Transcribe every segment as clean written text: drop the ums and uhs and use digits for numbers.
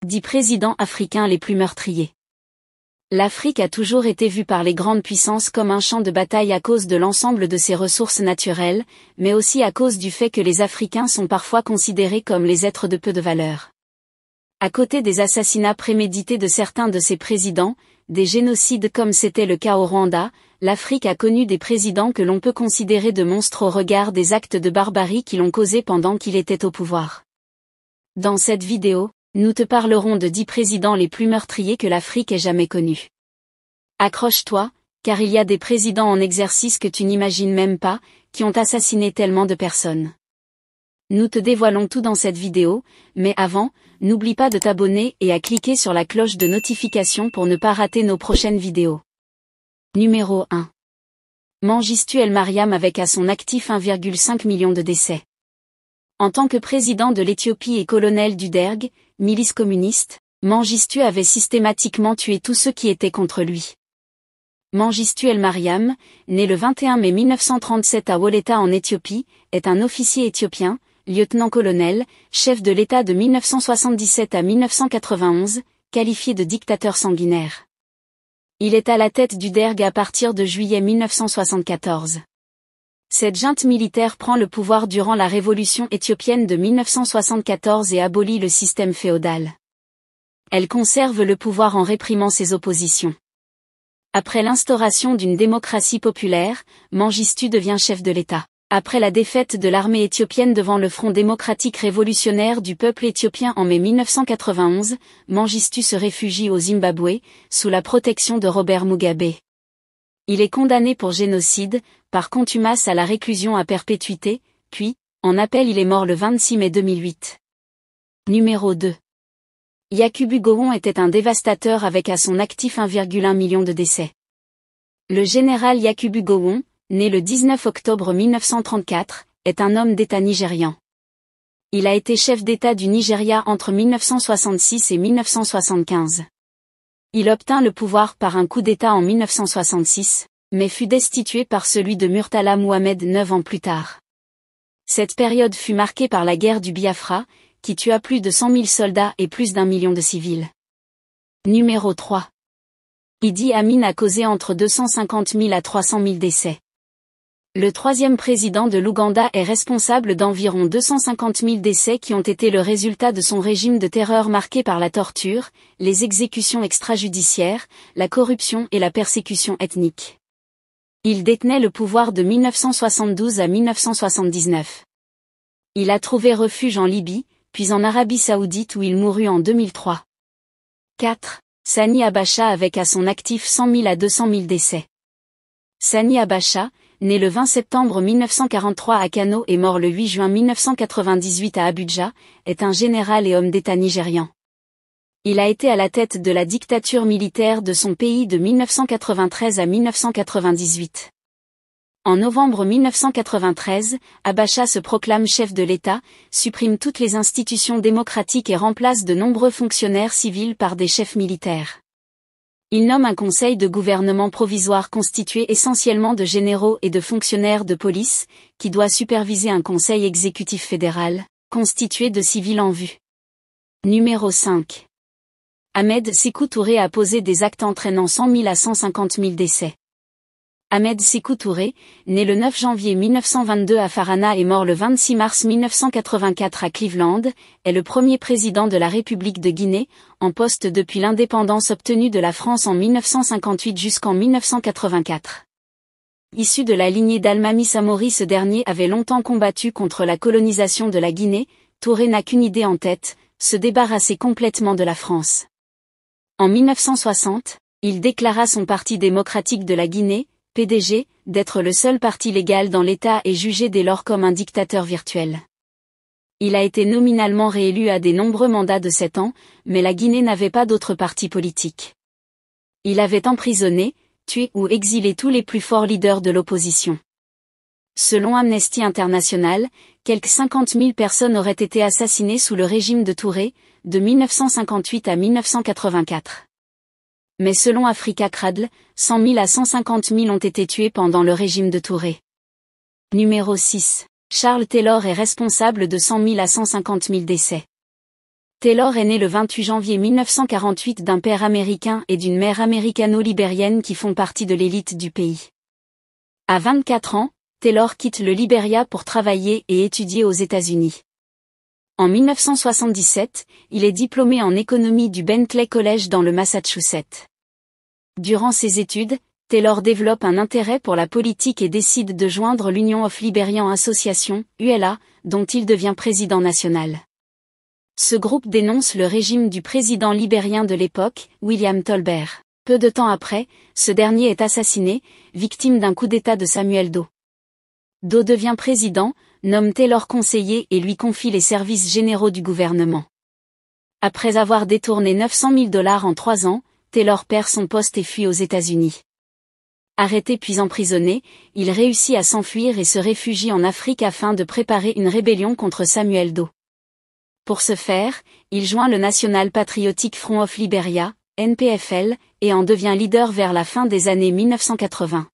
10 présidents africains les plus meurtriers. L'Afrique a toujours été vue par les grandes puissances comme un champ de bataille à cause de l'ensemble de ses ressources naturelles, mais aussi à cause du fait que les Africains sont parfois considérés comme les êtres de peu de valeur. À côté des assassinats prémédités de certains de ses présidents, des génocides comme c'était le cas au Rwanda, l'Afrique a connu des présidents que l'on peut considérer de monstres au regard des actes de barbarie qu'ils ont causés pendant qu'il était au pouvoir. Dans cette vidéo, nous te parlerons de 10 présidents les plus meurtriers que l'Afrique ait jamais connus. Accroche-toi, car il y a des présidents en exercice que tu n'imagines même pas, qui ont assassiné tellement de personnes. Nous te dévoilons tout dans cette vidéo, mais avant, n'oublie pas de t'abonner et à cliquer sur la cloche de notification pour ne pas rater nos prochaines vidéos. Numéro 1. Mengistu El Mariam avec à son actif 1,5 million de décès. En tant que président de l'Éthiopie et colonel du Derg, milice communiste, Mengistu avait systématiquement tué tous ceux qui étaient contre lui. Mengistu El Mariam, né le 21 mai 1937 à Woleta en Éthiopie, est un officier éthiopien, lieutenant-colonel, chef de l'État de 1977 à 1991, qualifié de dictateur sanguinaire. Il est à la tête du Derg à partir de juillet 1974. Cette junte militaire prend le pouvoir durant la révolution éthiopienne de 1974 et abolit le système féodal. Elle conserve le pouvoir en réprimant ses oppositions. Après l'instauration d'une démocratie populaire, Mengistu devient chef de l'État. Après la défaite de l'armée éthiopienne devant le Front démocratique révolutionnaire du peuple éthiopien en mai 1991, Mengistu se réfugie au Zimbabwe, sous la protection de Robert Mugabe. Il est condamné pour génocide, par contumace à la réclusion à perpétuité, puis, en appel il est mort le 26 mai 2008. Numéro 2. Yakubu Gowon était un dévastateur avec à son actif 1,1 million de décès. Le général Yakubu Gowon, né le 19 octobre 1934, est un homme d'État nigérian. Il a été chef d'État du Nigeria entre 1966 et 1975. Il obtint le pouvoir par un coup d'État en 1966, mais fut destitué par celui de Murtala Mohamed 9 ans plus tard. Cette période fut marquée par la guerre du Biafra, qui tua plus de 100 000 soldats et plus d'1 million de civils. Numéro 3. Idi Amin a causé entre 250 000 à 300 000 décès. Le troisième président de l'Ouganda est responsable d'environ 250 000 décès qui ont été le résultat de son régime de terreur marqué par la torture, les exécutions extrajudiciaires, la corruption et la persécution ethnique. Il détenait le pouvoir de 1972 à 1979. Il a trouvé refuge en Libye, puis en Arabie Saoudite où il mourut en 2003. 4. Sani Abacha avec à son actif 100 000 à 200 000 décès. Sani Abacha, né le 20 septembre 1943 à Kano et mort le 8 juin 1998 à Abuja, est un général et homme d'État nigérian. Il a été à la tête de la dictature militaire de son pays de 1993 à 1998. En novembre 1993, Abacha se proclame chef de l'État, supprime toutes les institutions démocratiques et remplace de nombreux fonctionnaires civils par des chefs militaires. Il nomme un conseil de gouvernement provisoire constitué essentiellement de généraux et de fonctionnaires de police, qui doit superviser un conseil exécutif fédéral, constitué de civils en vue. Numéro 5. Ahmed Sékou Touré a posé des actes entraînant 100 000 à 150 000 décès. Ahmed Sékou Touré, né le 9 janvier 1922 à Farana et mort le 26 mars 1984 à Cleveland, est le premier président de la République de Guinée, en poste depuis l'indépendance obtenue de la France en 1958 jusqu'en 1984. Issu de la lignée d'Almami Samori, ce dernier avait longtemps combattu contre la colonisation de la Guinée. Touré n'a qu'une idée en tête, se débarrasser complètement de la France. En 1960, il déclara son Parti démocratique de la Guinée, PDG, d'être le seul parti légal dans l'État et jugé dès lors comme un dictateur virtuel. Il a été nominalement réélu à des nombreux mandats de 7 ans, mais la Guinée n'avait pas d'autre parti politique. Il avait emprisonné, tué ou exilé tous les plus forts leaders de l'opposition. Selon Amnesty International, quelques 50 000 personnes auraient été assassinées sous le régime de Touré, de 1958 à 1984. Mais selon Africa Cradle, 100 000 à 150 000 ont été tués pendant le régime de Touré. Numéro 6. Charles Taylor est responsable de 100 000 à 150 000 décès. Taylor est né le 28 janvier 1948 d'un père américain et d'une mère américano-libérienne qui font partie de l'élite du pays. À 24 ans, Taylor quitte le Libéria pour travailler et étudier aux États-Unis. En 1977, il est diplômé en économie du Bentley College dans le Massachusetts. Durant ses études, Taylor développe un intérêt pour la politique et décide de joindre l'Union of Liberian Association, ULA, dont il devient président national. Ce groupe dénonce le régime du président libérien de l'époque, William Tolbert. Peu de temps après, ce dernier est assassiné, victime d'un coup d'État de Samuel Doe. Doe devient président, nomme Taylor conseiller et lui confie les services généraux du gouvernement. Après avoir détourné $900 000 en 3 ans, Taylor perd son poste et fuit aux États-Unis. Arrêté puis emprisonné, il réussit à s'enfuir et se réfugie en Afrique afin de préparer une rébellion contre Samuel Doe. Pour ce faire, il joint le National Patriotic Front of Liberia, NPFL, et en devient leader vers la fin des années 1980.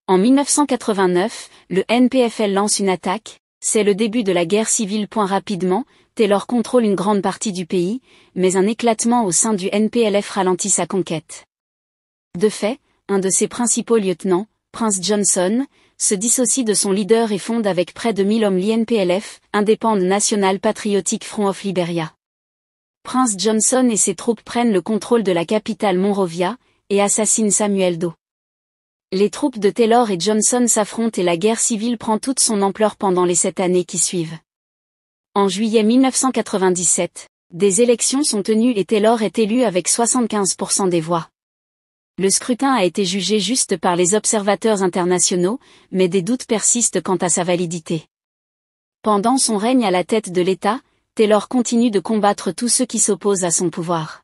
En 1989, le NPFL lance une attaque, c'est le début de la guerre civile. Rapidement, Taylor contrôle une grande partie du pays, mais un éclatement au sein du NPLF ralentit sa conquête. De fait, un de ses principaux lieutenants, Prince Johnson, se dissocie de son leader et fonde avec près de 1000 hommes l'INPLF, Independent National Patriotic Front of Liberia. Prince Johnson et ses troupes prennent le contrôle de la capitale Monrovia, et assassinent Samuel Doe. Les troupes de Taylor et Johnson s'affrontent et la guerre civile prend toute son ampleur pendant les 7 années qui suivent. En juillet 1997, des élections sont tenues et Taylor est élu avec 75% des voix. Le scrutin a été jugé juste par les observateurs internationaux, mais des doutes persistent quant à sa validité. Pendant son règne à la tête de l'État, Taylor continue de combattre tous ceux qui s'opposent à son pouvoir.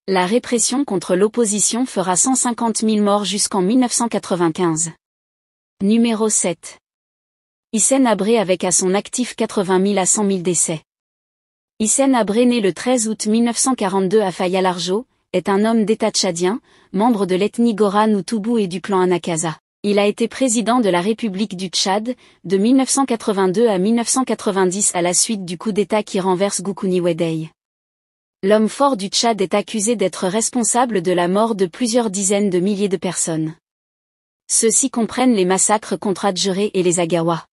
La répression contre l'opposition fera 150 000 morts jusqu'en 1995. Numéro 7. Hissène Habré avec à son actif 80 000 à 100 000 décès. Hissène Habré né le 13 août 1942 à Faya-Largeau, est un homme d'État tchadien, membre de l'ethnie Goran ou Toubou et du clan Anakaza. Il a été président de la République du Tchad, de 1982 à 1990 à la suite du coup d'État qui renverse Goukouni Weddey. L'homme fort du Tchad est accusé d'être responsable de la mort de plusieurs dizaines de milliers de personnes. Ceux-ci comprennent les massacres contre Adjéré et les Agawa.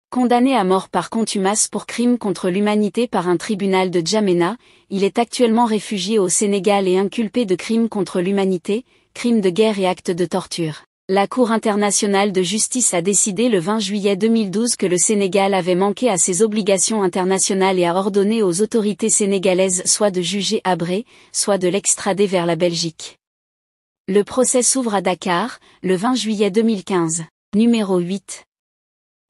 Condamné à mort par contumace pour crimes contre l'humanité par un tribunal de Djamena, il est actuellement réfugié au Sénégal et inculpé de crimes contre l'humanité, crimes de guerre et actes de torture. La Cour internationale de justice a décidé le 20 juillet 2012 que le Sénégal avait manqué à ses obligations internationales et a ordonné aux autorités sénégalaises soit de juger Habré, soit de l'extrader vers la Belgique. Le procès s'ouvre à Dakar, le 20 juillet 2015. Numéro 8.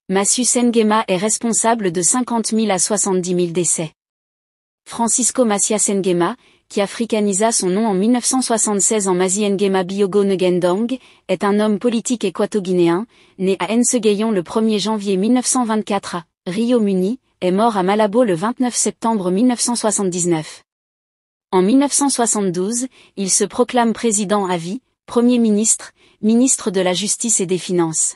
Macius Nguema est responsable de 50 000 à 70 000 décès. Francisco Macias Nguema, qui africanisa son nom en 1976 en Mazi Nguema Biogo Ngendang, est un homme politique équato-guinéen, né à Nsegayon le 1er janvier 1924 à Rio Muni, est mort à Malabo le 29 septembre 1979. En 1972, il se proclame président à vie, Premier ministre, ministre de la Justice et des Finances.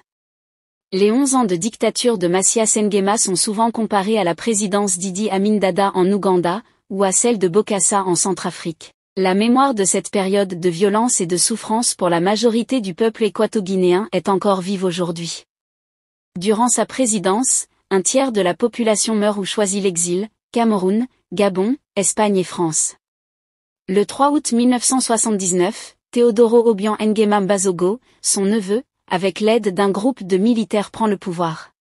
Les 11 ans de dictature de Macias Nguema sont souvent comparés à la présidence d'Idi Amin Dada en Ouganda, ou à celle de Bokassa en Centrafrique. La mémoire de cette période de violence et de souffrance pour la majorité du peuple équato-guinéen est encore vive aujourd'hui. Durant sa présidence, un tiers de la population meurt ou choisit l'exil, Cameroun, Gabon, Espagne et France. Le 3 août 1979, Teodoro Obiang Nguema Mbazogo, son neveu, avec l'aide d'un groupe de militaires prend le pouvoir.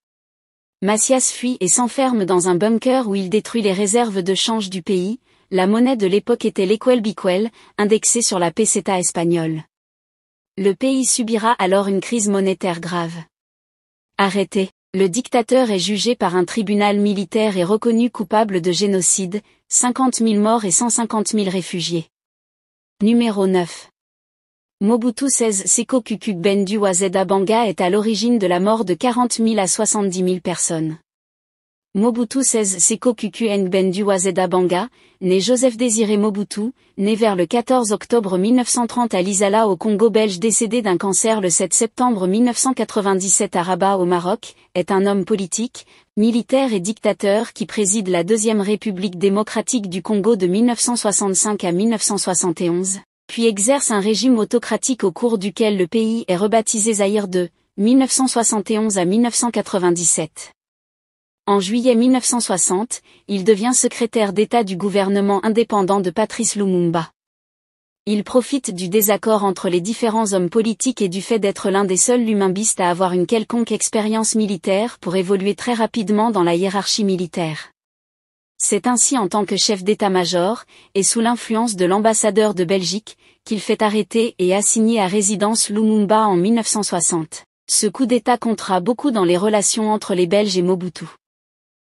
Macias fuit et s'enferme dans un bunker où il détruit les réserves de change du pays. La monnaie de l'époque était l'Equel Biquel, indexée sur la peseta espagnole. Le pays subira alors une crise monétaire grave. Arrêté, le dictateur est jugé par un tribunal militaire et reconnu coupable de génocide, 50 000 morts et 150 000 réfugiés. Numéro 9. Mobutu Sese Seko Kuku Bendu Wazeda Banga est à l'origine de la mort de 40 000 à 70 000 personnes. Mobutu Sese Seko Kuku Ngbendu Wazeda Banga, né Joseph Désiré Mobutu, né vers le 14 octobre 1930 à Lisala au Congo belge, décédé d'un cancer le 7 septembre 1997 à Rabat au Maroc, est un homme politique, militaire et dictateur qui préside la Deuxième République démocratique du Congo de 1965 à 1971, puis exerce un régime autocratique au cours duquel le pays est rebaptisé Zaïre de 1971 à 1997. En juillet 1960, il devient secrétaire d'État du gouvernement indépendant de Patrice Lumumba. Il profite du désaccord entre les différents hommes politiques et du fait d'être l'un des seuls lumumbistes à avoir une quelconque expérience militaire pour évoluer très rapidement dans la hiérarchie militaire. C'est ainsi en tant que chef d'état-major, et sous l'influence de l'ambassadeur de Belgique, qu'il fait arrêter et assigner à résidence Lumumba en 1960. Ce coup d'État comptera beaucoup dans les relations entre les Belges et Mobutu.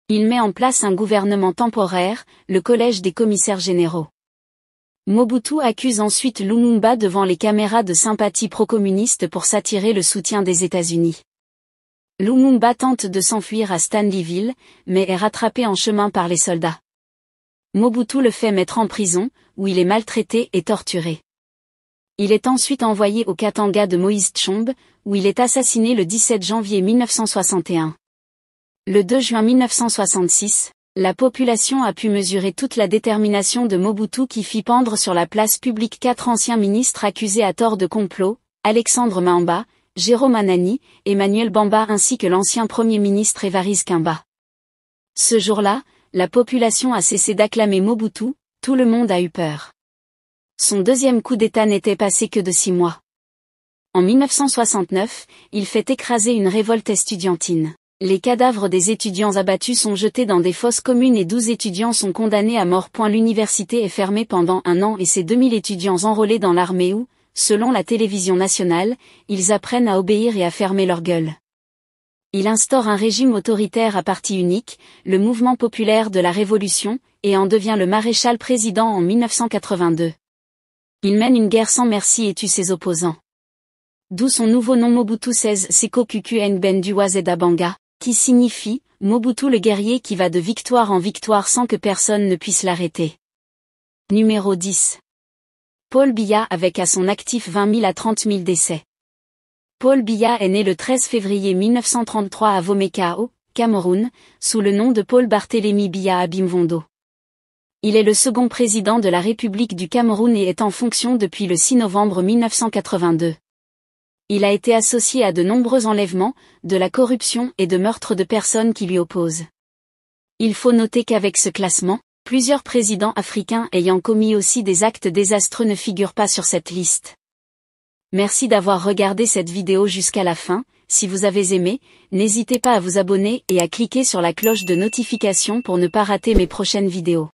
Il met en place un gouvernement temporaire, le Collège des commissaires généraux. Mobutu accuse ensuite Lumumba devant les caméras de sympathie pro-communiste pour s'attirer le soutien des États-Unis. Lumumba tente de s'enfuir à Stanleyville, mais est rattrapé en chemin par les soldats. Mobutu le fait mettre en prison, où il est maltraité et torturé. Il est ensuite envoyé au Katanga de Moïse Tshombe, où il est assassiné le 17 janvier 1961. Le 2 juin 1966, la population a pu mesurer toute la détermination de Mobutu qui fit pendre sur la place publique 4 anciens ministres accusés à tort de complot, Alexandre Mamba, Jérôme Anani, Emmanuel Bamba ainsi que l'ancien Premier ministre Évariste Kimba. Ce jour-là, la population a cessé d'acclamer Mobutu, tout le monde a eu peur. Son deuxième coup d'État n'était passé que de 6 mois. En 1969, il fait écraser une révolte estudiantine. Les cadavres des étudiants abattus sont jetés dans des fosses communes et 12 étudiants sont condamnés à mort. L'université est fermée pendant 1 an et ses 2000 étudiants enrôlés dans l'armée où, selon la télévision nationale, ils apprennent à obéir et à fermer leur gueule. Il instaure un régime autoritaire à parti unique, le mouvement populaire de la Révolution, et en devient le maréchal président en 1982. Il mène une guerre sans merci et tue ses opposants. D'où son nouveau nom Mobutu Sese Seko Kuku Ngbendu Wazeda Banga, qui signifie « Mobutu le guerrier qui va de victoire en victoire sans que personne ne puisse l'arrêter ». Numéro 10. Paul Biya avec à son actif 20 000 à 30 000 décès. Paul Biya est né le 13 février 1933 à Womeka au Cameroun, sous le nom de Paul Barthélemy Biya Abimvondo. Il est le second président de la République du Cameroun et est en fonction depuis le 6 novembre 1982. Il a été associé à de nombreux enlèvements, de la corruption et de meurtres de personnes qui lui opposent. Il faut noter qu'avec ce classement, plusieurs présidents africains ayant commis aussi des actes désastreux ne figurent pas sur cette liste. Merci d'avoir regardé cette vidéo jusqu'à la fin. Si vous avez aimé, n'hésitez pas à vous abonner et à cliquer sur la cloche de notification pour ne pas rater mes prochaines vidéos.